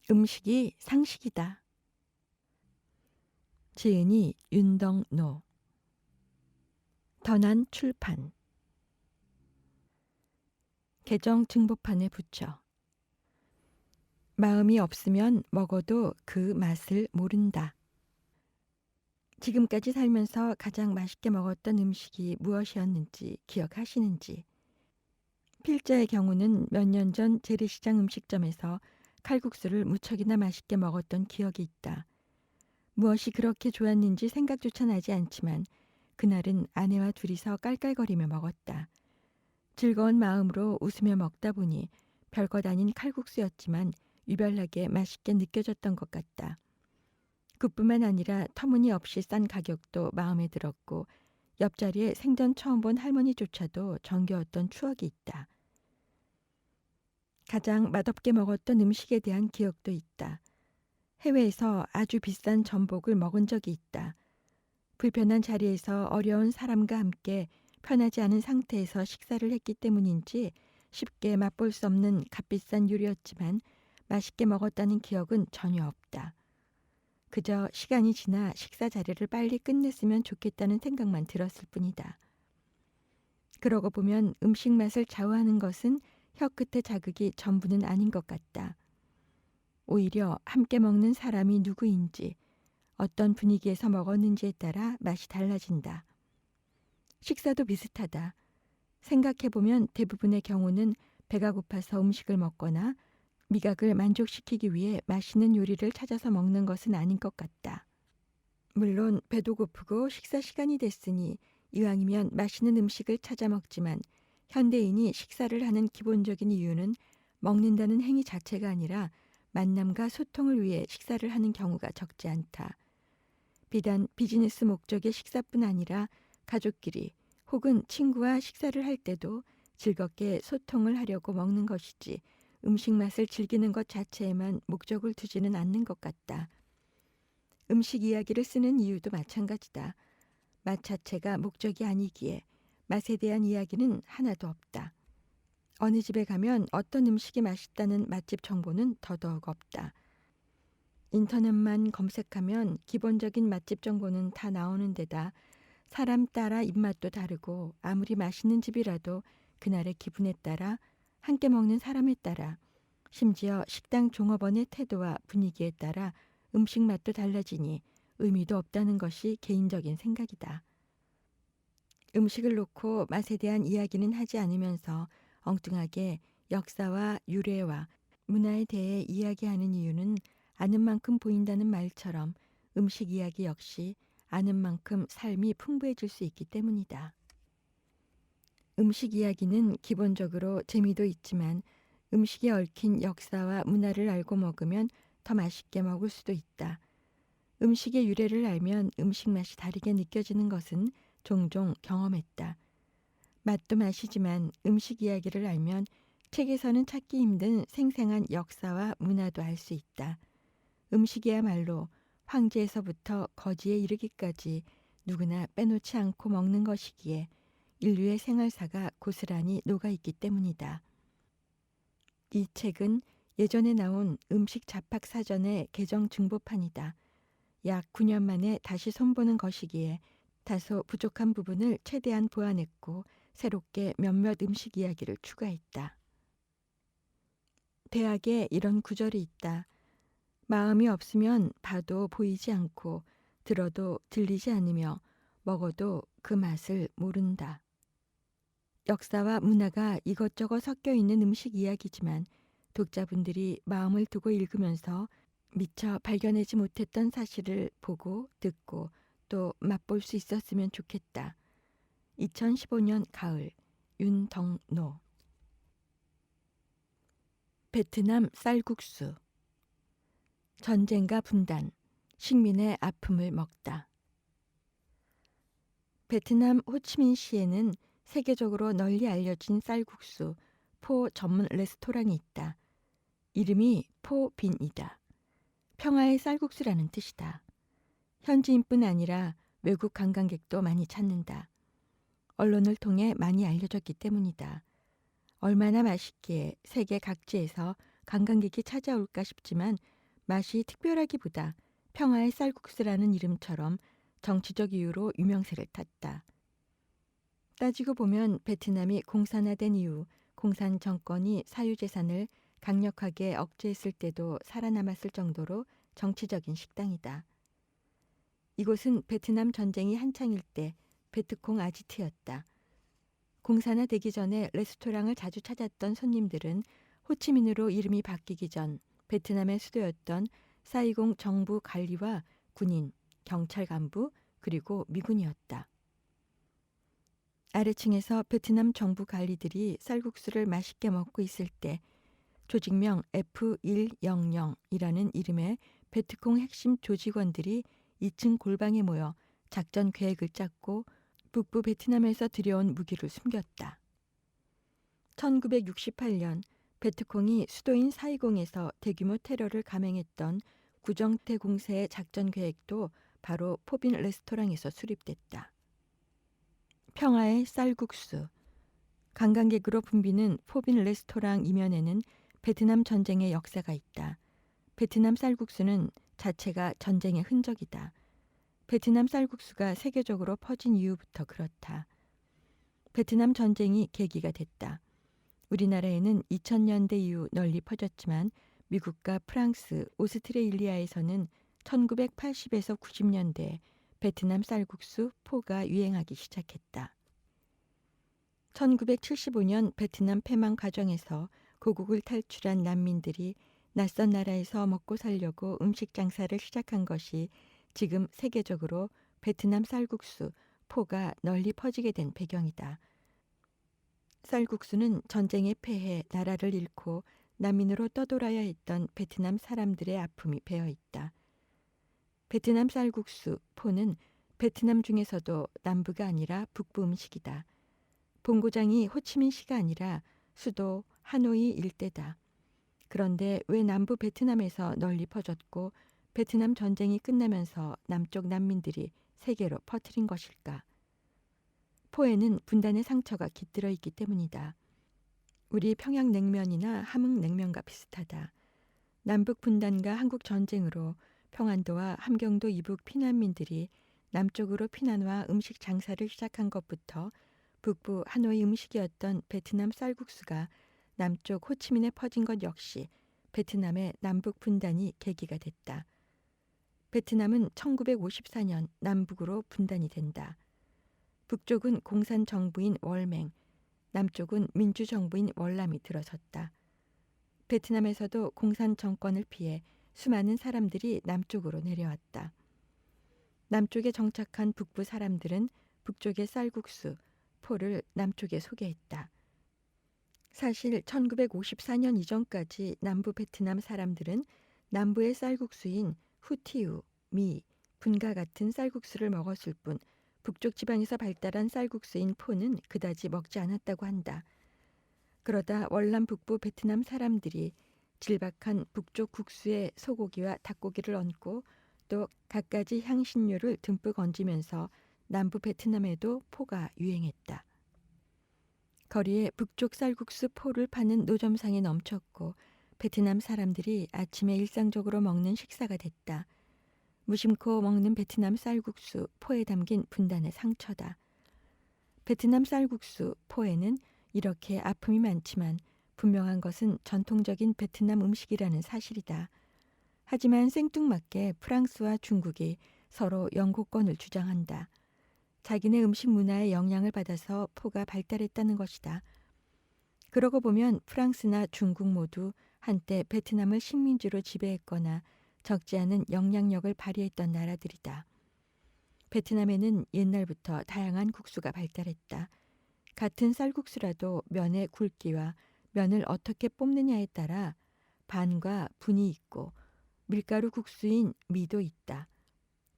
음식이 상식이다. 지은이 윤덕노. 던안 출판. 개정 증보판에 붙여. 마음이 없으면 먹어도 그 맛을 모른다. 지금까지 살면서 가장 맛있게 먹었던 음식이 무엇이었는지 기억하시는지. 필자의 경우는 몇 년 전 재래시장 음식점에서 칼국수를 무척이나 맛있게 먹었던 기억이 있다. 무엇이 그렇게 좋았는지 생각조차 나지 않지만 그날은 아내와 둘이서 깔깔거리며 먹었다. 즐거운 마음으로 웃으며 먹다 보니 별것 아닌 칼국수였지만 유별나게 맛있게 느껴졌던 것 같다. 그뿐만 아니라 터무니없이 싼 가격도 마음에 들었고 옆자리에 생전 처음 본 할머니조차도 정겨웠던 추억이 있다. 가장 맛없게 먹었던 음식에 대한 기억도 있다. 해외에서 아주 비싼 전복을 먹은 적이 있다. 불편한 자리에서 어려운 사람과 함께 편하지 않은 상태에서 식사를 했기 때문인지 쉽게 맛볼 수 없는 값비싼 요리였지만 맛있게 먹었다는 기억은 전혀 없다. 그저 시간이 지나 식사 자리를 빨리 끝냈으면 좋겠다는 생각만 들었을 뿐이다. 그러고 보면 음식 맛을 좌우하는 것은 혀끝의 자극이 전부는 아닌 것 같다. 오히려 함께 먹는 사람이 누구인지, 어떤 분위기에서 먹었는지에 따라 맛이 달라진다. 식사도 비슷하다. 생각해보면 대부분의 경우는 배가 고파서 음식을 먹거나 미각을 만족시키기 위해 맛있는 요리를 찾아서 먹는 것은 아닌 것 같다. 물론 배도 고프고 식사 시간이 됐으니 이왕이면 맛있는 음식을 찾아 먹지만 현대인이 식사를 하는 기본적인 이유는 먹는다는 행위 자체가 아니라 만남과 소통을 위해 식사를 하는 경우가 적지 않다. 비단 비즈니스 목적의 식사뿐 아니라 가족끼리 혹은 친구와 식사를 할 때도 즐겁게 소통을 하려고 먹는 것이지 음식 맛을 즐기는 것 자체에만 목적을 두지는 않는 것 같다. 음식 이야기를 쓰는 이유도 마찬가지다. 맛 자체가 목적이 아니기에 맛에 대한 이야기는 하나도 없다. 어느 집에 가면 어떤 음식이 맛있다는 맛집 정보는 더더욱 없다. 인터넷만 검색하면 기본적인 맛집 정보는 다 나오는 데다 사람 따라 입맛도 다르고 아무리 맛있는 집이라도 그날의 기분에 따라 함께 먹는 사람에 따라 심지어 식당 종업원의 태도와 분위기에 따라 음식 맛도 달라지니 의미도 없다는 것이 개인적인 생각이다. 음식을 놓고 맛에 대한 이야기는 하지 않으면서 엉뚱하게 역사와 유래와 문화에 대해 이야기하는 이유는 아는 만큼 보인다는 말처럼 음식 이야기 역시 아는 만큼 삶이 풍부해질 수 있기 때문이다. 음식 이야기는 기본적으로 재미도 있지만 음식에 얽힌 역사와 문화를 알고 먹으면 더 맛있게 먹을 수도 있다. 음식의 유래를 알면 음식 맛이 다르게 느껴지는 것은 종종 경험했다. 맛도 맛이지만 음식 이야기를 알면 책에서는 찾기 힘든 생생한 역사와 문화도 알 수 있다. 음식이야말로 황제에서부터 거지에 이르기까지 누구나 빼놓지 않고 먹는 것이기에 인류의 생활사가 고스란히 녹아있기 때문이다. 이 책은 예전에 나온 음식 잡학 사전의 개정 증보판이다. 약 9년 만에 다시 손보는 것이기에 다소 부족한 부분을 최대한 보완했고 새롭게 몇몇 음식 이야기를 추가했다. 대학에 이런 구절이 있다. 마음이 없으면 봐도 보이지 않고 들어도 들리지 않으며 먹어도 그 맛을 모른다. 역사와 문화가 이것저것 섞여 있는 음식 이야기지만 독자분들이 마음을 두고 읽으면서 미처 발견하지 못했던 사실을 보고 듣고 또 맛볼 수 있었으면 좋겠다. 2015년 가을 윤덕노. 베트남 쌀국수. 전쟁과 분단, 식민의 아픔을 먹다. 베트남 호치민시에는 세계적으로 널리 알려진 쌀국수, 포 전문 레스토랑이 있다. 이름이 포빈이다. 평화의 쌀국수라는 뜻이다. 현지인뿐 아니라 외국 관광객도 많이 찾는다. 언론을 통해 많이 알려졌기 때문이다. 얼마나 맛있기에 세계 각지에서 관광객이 찾아올까 싶지만 맛이 특별하기보다 평화의 쌀국수라는 이름처럼 정치적 이유로 유명세를 탔다. 따지고 보면 베트남이 공산화된 이후 공산 정권이 사유재산을 강력하게 억제했을 때도 살아남았을 정도로 정치적인 식당이다. 이곳은 베트남 전쟁이 한창일 때 베트콩 아지트였다. 공산화되기 전에 레스토랑을 자주 찾았던 손님들은 호치민으로 이름이 바뀌기 전 베트남의 수도였던 사이공 정부 관리와 군인, 경찰 간부, 그리고 미군이었다. 아래층에서 베트남 정부 관리들이 쌀국수를 맛있게 먹고 있을 때 조직명 F100이라는 이름의 베트콩 핵심 조직원들이 2층 골방에 모여 작전 계획을 짰고 북부 베트남에서 들여온 무기를 숨겼다. 1968년 베트콩이 수도인 사이공에서 대규모 테러를 감행했던 구정태 공세의 작전 계획도 바로 포빈 레스토랑에서 수립됐다. 평화의 쌀국수. 관광객으로 붐비는 포빈 레스토랑 이면에는 베트남 전쟁의 역사가 있다. 베트남 쌀국수는 자체가 전쟁의 흔적이다. 베트남 쌀국수가 세계적으로 퍼진 이후부터 그렇다. 베트남 전쟁이 계기가 됐다. 우리나라에는 2000년대 이후 널리 퍼졌지만 미국과 프랑스, 오스트레일리아에서는 1980에서 90년대 베트남 쌀국수 포가 유행하기 시작했다. 1975년 베트남 패망 과정에서 고국을 탈출한 난민들이 낯선 나라에서 먹고 살려고 음식 장사를 시작한 것이 지금 세계적으로 베트남 쌀국수 포가 널리 퍼지게 된 배경이다. 쌀국수는 전쟁에 패해 나라를 잃고 난민으로 떠돌아야 했던 베트남 사람들의 아픔이 배어 있다. 베트남 쌀국수 포는 베트남 중에서도 남부가 아니라 북부 음식이다. 본고장이 호치민시가 아니라 수도 하노이 일대다. 그런데 왜 남부 베트남에서 널리 퍼졌고 베트남 전쟁이 끝나면서 남쪽 난민들이 세계로 퍼뜨린 것일까? 포에는 분단의 상처가 깃들어 있기 때문이다. 우리 평양냉면이나 함흥냉면과 비슷하다. 남북 분단과 한국 전쟁으로 평안도와 함경도 이북 피난민들이 남쪽으로 피난와 음식 장사를 시작한 것부터 북부 하노이 음식이었던 베트남 쌀국수가 남쪽 호치민에 퍼진 것 역시 베트남의 남북 분단이 계기가 됐다. 베트남은 1954년 남북으로 분단이 된다. 북쪽은 공산정부인 월맹, 남쪽은 민주정부인 월남이 들어섰다. 베트남에서도 공산정권을 피해 수많은 사람들이 남쪽으로 내려왔다. 남쪽에 정착한 북부 사람들은 북쪽의 쌀국수, 포를 남쪽에 소개했다. 사실 1954년 이전까지 남부 베트남 사람들은 남부의 쌀국수인 후티우, 미, 분과 같은 쌀국수를 먹었을 뿐 북쪽 지방에서 발달한 쌀국수인 포는 그다지 먹지 않았다고 한다. 그러다 월남 북부 베트남 사람들이 질박한 북쪽 국수에 소고기와 닭고기를 얹고 또 갖가지 향신료를 듬뿍 얹으면서 남부 베트남에도 포가 유행했다. 거리에 북쪽 쌀국수 포를 파는 노점상이 넘쳤고 베트남 사람들이 아침에 일상적으로 먹는 식사가 됐다. 무심코 먹는 베트남 쌀국수 포에 담긴 분단의 상처다. 베트남 쌀국수 포에는 이렇게 아픔이 많지만 분명한 것은 전통적인 베트남 음식이라는 사실이다. 하지만 생뚱맞게 프랑스와 중국이 서로 영국권을 주장한다. 자기네 음식 문화의 영향을 받아서 포가 발달했다는 것이다. 그러고 보면 프랑스나 중국 모두 한때 베트남을 식민지로 지배했거나 적지 않은 영향력을 발휘했던 나라들이다. 베트남에는 옛날부터 다양한 국수가 발달했다. 같은 쌀국수라도 면의 굵기와 면을 어떻게 뽑느냐에 따라 반과 분이 있고 밀가루 국수인 미도 있다.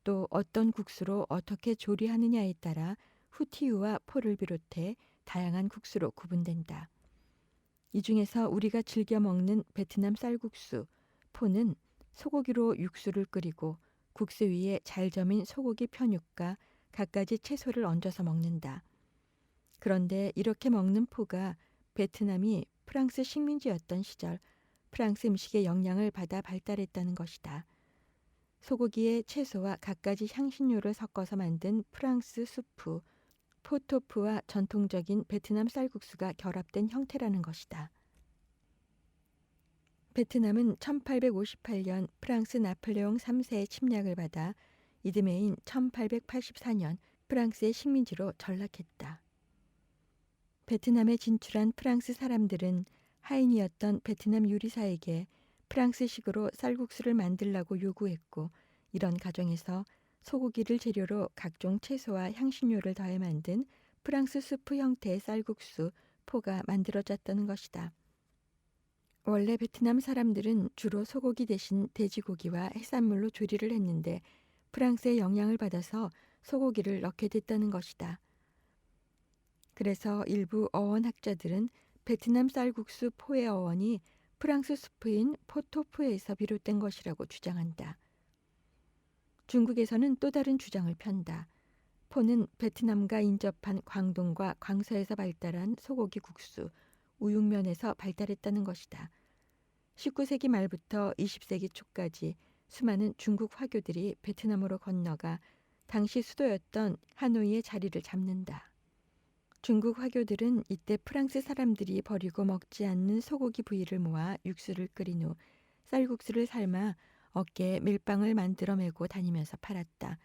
또 어떤 국수로 어떻게 조리하느냐에 따라 후티우와 포를 비롯해 다양한 국수로 구분된다. 이 중에서 우리가 즐겨 먹는 베트남 쌀국수, 포는 소고기로 육수를 끓이고 국수 위에 잘 저민 소고기 편육과 갖가지 채소를 얹어서 먹는다. 그런데 이렇게 먹는 포가 베트남이 프랑스 식민지였던 시절 프랑스 음식의 영향을 받아 발달했다는 것이다. 소고기에 채소와 갖가지 향신료를 섞어서 만든 프랑스 수프, 포토프와 전통적인 베트남 쌀국수가 결합된 형태라는 것이다. 베트남은 1858년 프랑스 나폴레옹 3세의 침략을 받아 이듬해인 1884년 프랑스의 식민지로 전락했다. 베트남에 진출한 프랑스 사람들은 하인이었던 베트남 요리사에게 프랑스식으로 쌀국수를 만들라고 요구했고, 이런 과정에서 소고기를 재료로 각종 채소와 향신료를 더해 만든 프랑스 수프 형태의 쌀국수 포가 만들어졌다는 것이다. 원래 베트남 사람들은 주로 소고기 대신 돼지고기와 해산물로 조리를 했는데 프랑스의 영향을 받아서 소고기를 넣게 됐다는 것이다. 그래서 일부 어원학자들은 베트남 쌀국수 포의 어원이 프랑스 수프인 포토프에서 비롯된 것이라고 주장한다. 중국에서는 또 다른 주장을 편다. 포는 베트남과 인접한 광동과 광서에서 발달한 소고기 국수, 우육면에서 발달했다는 것이다. 19세기 말부터 20세기 초까지 수많은 중국 화교들이 베트남으로 건너가 당시 수도였던 하노이의 자리를 잡는다. 중국 화교들은 이때 프랑스 사람들이 버리고 먹지 않는 소고기 부위를 모아 육수를 끓인 후 쌀국수를 삶아 어깨에 밀빵을 만들어 메고 다니면서 팔았다.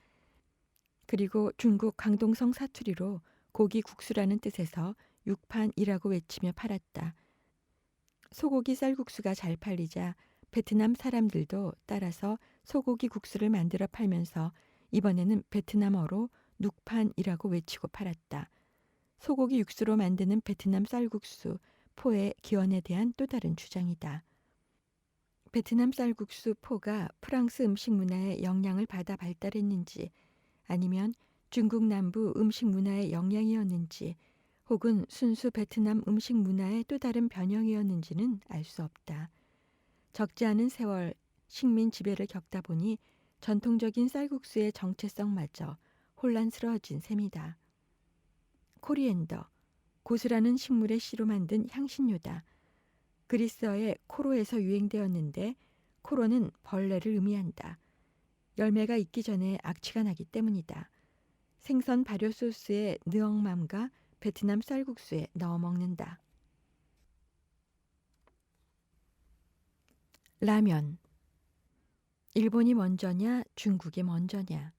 그리고 중국 강동성 사투리로 고기 국수라는 뜻에서 육판이라고 외치며 팔았다. 소고기 쌀국수가 잘 팔리자 베트남 사람들도 따라서 소고기 국수를 만들어 팔면서 이번에는 베트남어로 눅판이라고 외치고 팔았다. 소고기 육수로 만드는 베트남 쌀국수, 포의 기원에 대한 또 다른 주장이다. 베트남 쌀국수 포가 프랑스 음식 문화의 영향을 받아 발달했는지, 아니면 중국 남부 음식 문화의 영향이었는지, 혹은 순수 베트남 음식 문화의 또 다른 변형이었는지는 알 수 없다. 적지 않은 세월 식민 지배를 겪다 보니 전통적인 쌀국수의 정체성마저 혼란스러워진 셈이다. 코리앤더, 고수라는 식물의 씨로 만든 향신료다. 그리스어의 코로에서 유행되었는데 코로는 벌레를 의미한다. 열매가 익기 전에 악취가 나기 때문이다. 생선 발효 소스에 느엉맘과 베트남 쌀국수에 넣어 먹는다. 라면. 일본이 먼저냐, 중국이 먼저냐.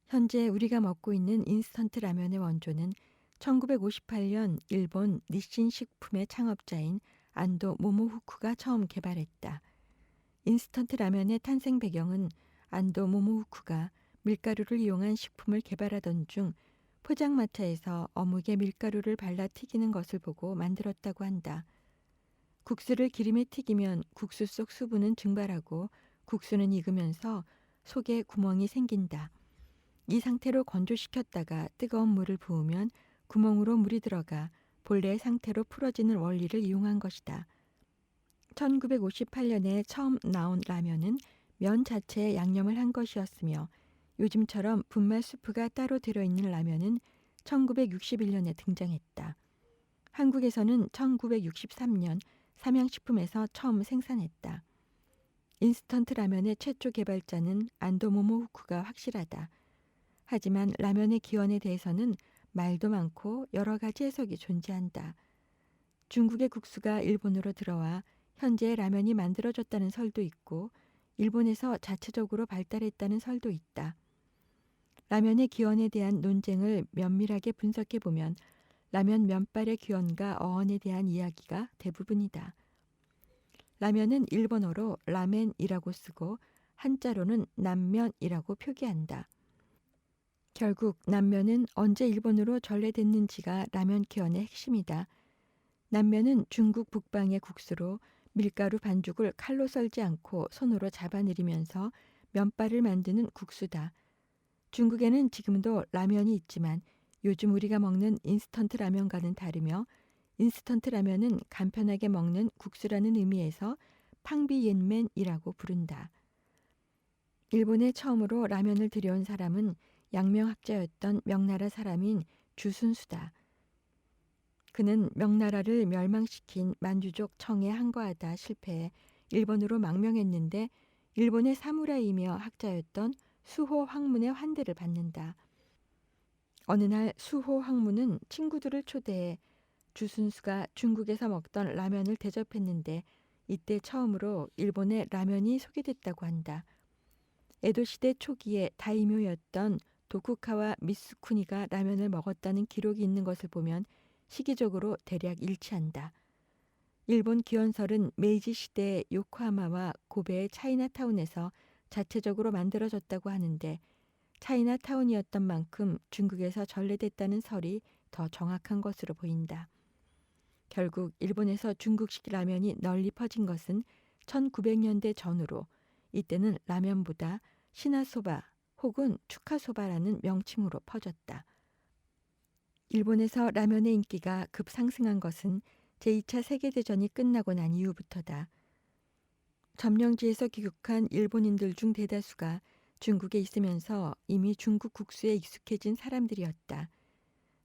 현재 우리가 먹고 있는 인스턴트 라면의 원조는 1958년 일본 니신 식품의 창업자인 안도 모모후쿠가 처음 개발했다. 인스턴트 라면의 탄생 배경은 안도 모모후쿠가 밀가루를 이용한 식품을 개발하던 중 포장마차에서 어묵에 밀가루를 발라 튀기는 것을 보고 만들었다고 한다. 국수를 기름에 튀기면 국수 속 수분은 증발하고 국수는 익으면서 속에 구멍이 생긴다. 이 상태로 건조시켰다가 뜨거운 물을 부으면 구멍으로 물이 들어가 본래의 상태로 풀어지는 원리를 이용한 것이다. 1958년에 처음 나온 라면은 면 자체에 양념을 한 것이었으며 요즘처럼 분말 수프가 따로 들어있는 라면은 1961년에 등장했다. 한국에서는 1963년 삼양식품에서 처음 생산했다. 인스턴트 라면의 최초 개발자는 안도 모모후쿠가 확실하다. 하지만 라면의 기원에 대해서는 말도 많고 여러 가지 해석이 존재한다. 중국의 국수가 일본으로 들어와 현재 라면이 만들어졌다는 설도 있고 일본에서 자체적으로 발달했다는 설도 있다. 라면의 기원에 대한 논쟁을 면밀하게 분석해 보면 라면 면발의 기원과 어원에 대한 이야기가 대부분이다. 라면은 일본어로 라멘이라고 쓰고 한자로는 남면이라고 표기한다. 결국 남면은 언제 일본으로 전래됐는지가 라면 기원의 핵심이다. 남면은 중국 북방의 국수로 밀가루 반죽을 칼로 썰지 않고 손으로 잡아내리면서 면발을 만드는 국수다. 중국에는 지금도 라면이 있지만 요즘 우리가 먹는 인스턴트 라면과는 다르며 인스턴트 라면은 간편하게 먹는 국수라는 의미에서 팡비옌맨이라고 부른다. 일본에 처음으로 라면을 들여온 사람은 양명학자였던 명나라 사람인 주순수다. 그는 명나라를 멸망시킨 만주족 청에 항거하다 실패해 일본으로 망명했는데 일본의 사무라이이며 학자였던 수호 황문의 환대를 받는다. 어느 날 수호 황문은 친구들을 초대해 주순수가 중국에서 먹던 라면을 대접했는데 이때 처음으로 일본의 라면이 소개됐다고 한다. 에도시대 초기에 다이묘였던 도쿠카와 미스쿠니가 라면을 먹었다는 기록이 있는 것을 보면 시기적으로 대략 일치한다. 일본 기원설은 메이지 시대의 요코하마와 고베의 차이나타운에서 자체적으로 만들어졌다고 하는데 차이나타운이었던 만큼 중국에서 전래됐다는 설이 더 정확한 것으로 보인다. 결국 일본에서 중국식 라면이 널리 퍼진 것은 1900년대 전후로 이때는 라면보다 시나소바 혹은 추카소바라는 명칭으로 퍼졌다. 일본에서 라면의 인기가 급상승한 것은 제2차 세계대전이 끝나고 난 이후부터다. 점령지에서 귀국한 일본인들 중 대다수가 중국에 있으면서 이미 중국 국수에 익숙해진 사람들이었다.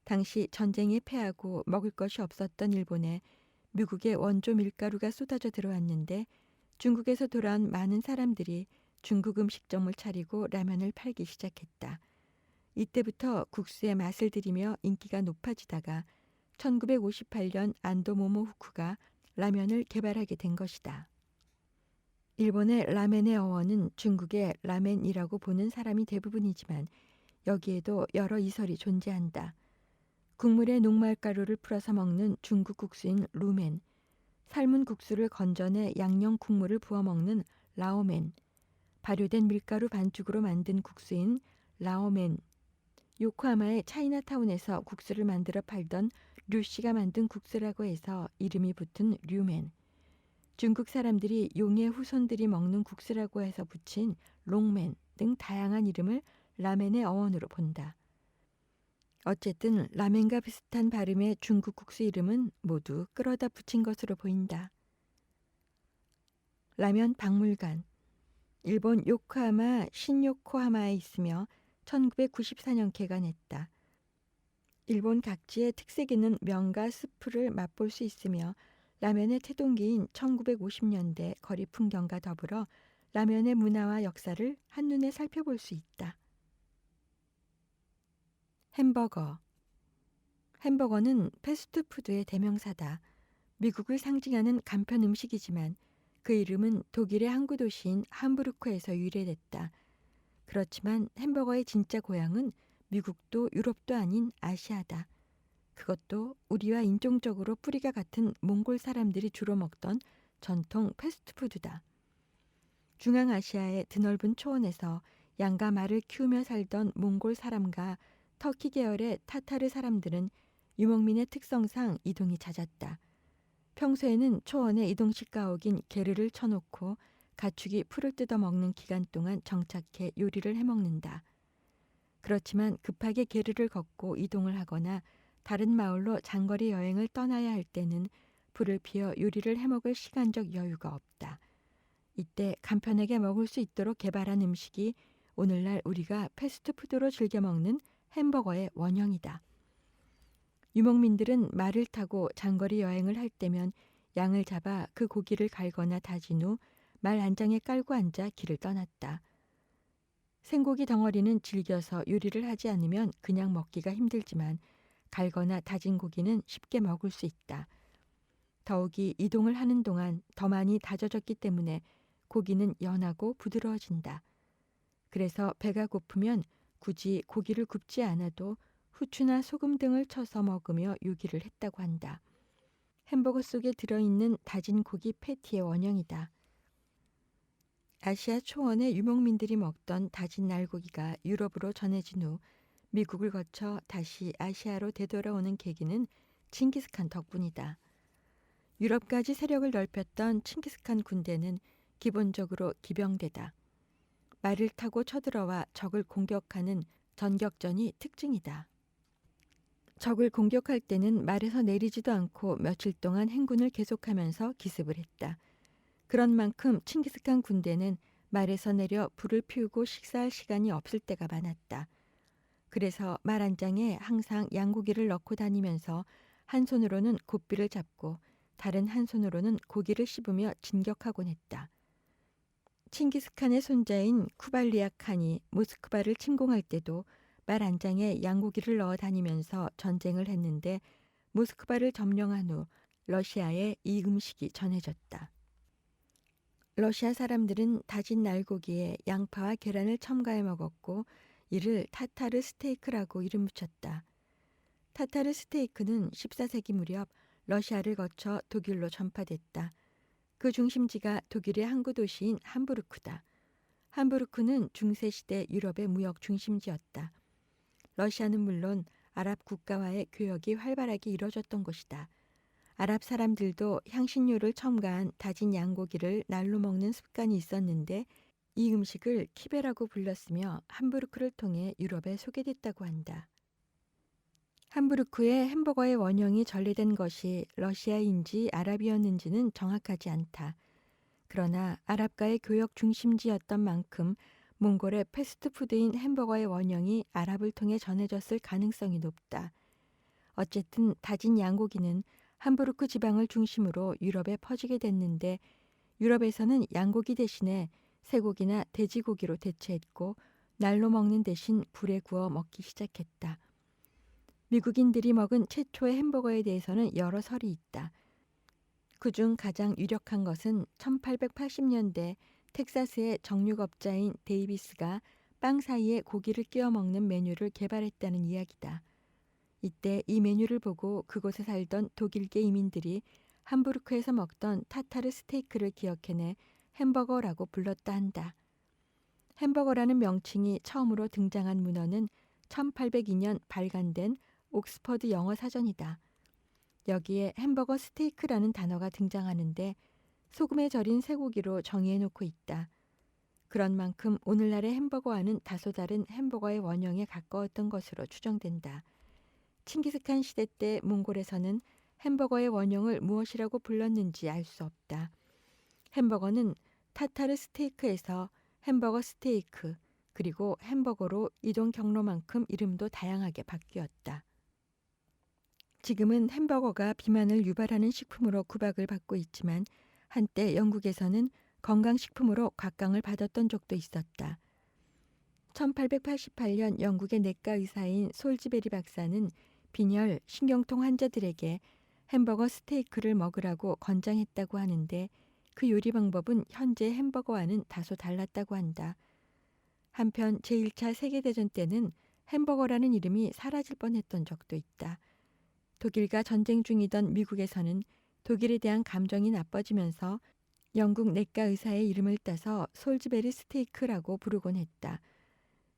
당시 전쟁에 패하고 먹을 것이 없었던 일본에 미국의 원조 밀가루가 쏟아져 들어왔는데 중국에서 돌아온 많은 사람들이 중국 음식점을 차리고 라면을 팔기 시작했다. 이때부터 국수의 맛을 들이며 인기가 높아지다가 1958년 안도 모모후쿠가 라면을 개발하게 된 것이다. 일본의 라멘의 어원은 중국의 라멘이라고 보는 사람이 대부분이지만 여기에도 여러 이설이 존재한다. 국물에 녹말가루를 풀어서 먹는 중국 국수인 루멘, 삶은 국수를 건져내 양념 국물을 부어 먹는 라오멘, 발효된 밀가루 반죽으로 만든 국수인 라오멘, 요코하마의 차이나타운에서 국수를 만들어 팔던 류씨가 만든 국수라고 해서 이름이 붙은 류멘, 중국 사람들이 용의 후손들이 먹는 국수라고 해서 붙인 롱멘 등 다양한 이름을 라멘의 어원으로 본다. 어쨌든 라멘과 비슷한 발음의 중국 국수 이름은 모두 끌어다 붙인 것으로 보인다. 라면 박물관. 일본 요코하마 신요코하마에 있으며 1994년 개관했다. 일본 각지의 특색 있는 면과 스프를 맛볼 수 있으며 라면의 태동기인 1950년대 거리 풍경과 더불어 라면의 문화와 역사를 한눈에 살펴볼 수 있다. 햄버거. 햄버거는 패스트푸드의 대명사다. 미국을 상징하는 간편 음식이지만 그 이름은 독일의 항구 도시인 함부르크에서 유래됐다. 그렇지만 햄버거의 진짜 고향은 미국도 유럽도 아닌 아시아다. 그것도 우리와 인종적으로 뿌리가 같은 몽골 사람들이 주로 먹던 전통 패스트푸드다. 중앙아시아의 드넓은 초원에서 양과 말을 키우며 살던 몽골 사람과 터키 계열의 타타르 사람들은 유목민의 특성상 이동이 잦았다. 평소에는 초원에 이동식 가옥인 게르를 쳐놓고 가축이 풀을 뜯어 먹는 기간 동안 정착해 요리를 해먹는다. 그렇지만 급하게 게르를 걷고 이동을 하거나 다른 마을로 장거리 여행을 떠나야 할 때는 불을 피워 요리를 해먹을 시간적 여유가 없다. 이때 간편하게 먹을 수 있도록 개발한 음식이 오늘날 우리가 패스트푸드로 즐겨 먹는 햄버거의 원형이다. 유목민들은 말을 타고 장거리 여행을 할 때면 양을 잡아 그 고기를 갈거나 다진 후 말 안장에 깔고 앉아 길을 떠났다. 생고기 덩어리는 질겨서 요리를 하지 않으면 그냥 먹기가 힘들지만 갈거나 다진 고기는 쉽게 먹을 수 있다. 더욱이 이동을 하는 동안 더 많이 다져졌기 때문에 고기는 연하고 부드러워진다. 그래서 배가 고프면 굳이 고기를 굽지 않아도 후추나 소금 등을 쳐서 먹으며 요기를 했다고 한다. 햄버거 속에 들어있는 다진 고기 패티의 원형이다. 아시아 초원의 유목민들이 먹던 다진 날고기가 유럽으로 전해진 후 미국을 거쳐 다시 아시아로 되돌아오는 계기는 칭기스칸 덕분이다. 유럽까지 세력을 넓혔던 칭기스칸 군대는 기본적으로 기병대다. 말을 타고 쳐들어와 적을 공격하는 전격전이 특징이다. 적을 공격할 때는 말에서 내리지도 않고 며칠 동안 행군을 계속하면서 기습을 했다. 그런 만큼 칭기스칸 군대는 말에서 내려 불을 피우고 식사할 시간이 없을 때가 많았다. 그래서 말 안장에 항상 양고기를 넣고 다니면서 한 손으로는 고삐를 잡고 다른 한 손으로는 고기를 씹으며 진격하곤 했다. 칭기스칸의 손자인 쿠발리아 칸이 모스크바를 침공할 때도 말 안장에 양고기를 넣어 다니면서 전쟁을 했는데 모스크바를 점령한 후 러시아에 이 음식이 전해졌다. 러시아 사람들은 다진 날고기에 양파와 계란을 첨가해 먹었고 이를 타타르 스테이크라고 이름 붙였다. 타타르 스테이크는 14세기 무렵 러시아를 거쳐 독일로 전파됐다. 그 중심지가 독일의 항구 도시인 함부르크다. 함부르크는 중세시대 유럽의 무역 중심지였다. 러시아는 물론 아랍 국가와의 교역이 활발하게 이뤄졌던 곳이다. 아랍 사람들도 향신료를 첨가한 다진 양고기를 날로 먹는 습관이 있었는데 이 음식을 키베라고 불렀으며 함부르크를 통해 유럽에 소개됐다고 한다. 함부르크의 햄버거의 원형이 전래된 것이 러시아인지 아랍이었는지는 정확하지 않다. 그러나 아랍과의 교역 중심지였던 만큼 몽골의 패스트푸드인 햄버거의 원형이 아랍을 통해 전해졌을 가능성이 높다. 어쨌든 다진 양고기는 함부르크 지방을 중심으로 유럽에 퍼지게 됐는데 유럽에서는 양고기 대신에 쇠고기나 돼지고기로 대체했고 날로 먹는 대신 불에 구워 먹기 시작했다. 미국인들이 먹은 최초의 햄버거에 대해서는 여러 설이 있다. 그중 가장 유력한 것은 1880년대 텍사스의 정육업자인 데이비스가 빵 사이에 고기를 끼워 먹는 메뉴를 개발했다는 이야기다. 이때 이 메뉴를 보고 그곳에 살던 독일계 이민들이 함부르크에서 먹던 타타르 스테이크를 기억해내 햄버거라고 불렀다 한다. 햄버거라는 명칭이 처음으로 등장한 문헌은 1802년 발간된 옥스퍼드 영어 사전이다. 여기에 햄버거 스테이크라는 단어가 등장하는데 소금에 절인 쇠고기로 정의해놓고 있다. 그런 만큼 오늘날의 햄버거와는 다소 다른 햄버거의 원형에 가까웠던 것으로 추정된다. 칭기스칸 시대 때 몽골에서는 햄버거의 원형을 무엇이라고 불렀는지 알 수 없다. 햄버거는 타타르 스테이크에서 햄버거 스테이크 그리고 햄버거로 이동 경로만큼 이름도 다양하게 바뀌었다. 지금은 햄버거가 비만을 유발하는 식품으로 구박을 받고 있지만 한때 영국에서는 건강식품으로 곽강을 받았던 적도 있었다. 1888년 영국의 내과 의사인 솔즈베리 박사는 빈혈, 신경통 환자들에게 햄버거 스테이크를 먹으라고 권장했다고 하는데 그 요리 방법은 현재 햄버거와는 다소 달랐다고 한다. 한편 제1차 세계대전 때는 햄버거라는 이름이 사라질 뻔했던 적도 있다. 독일과 전쟁 중이던 미국에서는 독일에 대한 감정이 나빠지면서 영국 내과 의사의 이름을 따서 솔즈베리 스테이크라고 부르곤 했다.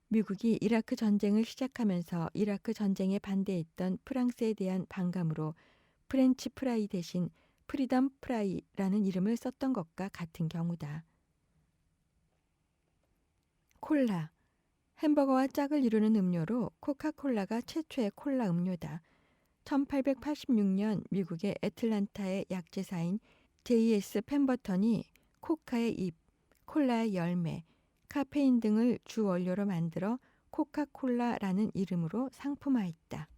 미국이 이라크 전쟁을 시작하면서 이라크 전쟁에 반대했던 프랑스에 대한 반감으로 프렌치 프라이 대신 프리덤 프라이라는 이름을 썼던 것과 같은 경우다. 콜라. 햄버거와 짝을 이루는 음료로 코카콜라가 최초의 콜라 음료다. 1886년 미국의 애틀란타의 약제사인 J.S. 펜버턴이 코카의 잎, 콜라의 열매, 카페인 등을 주 원료로 만들어 코카콜라라는 이름으로 상품화했다.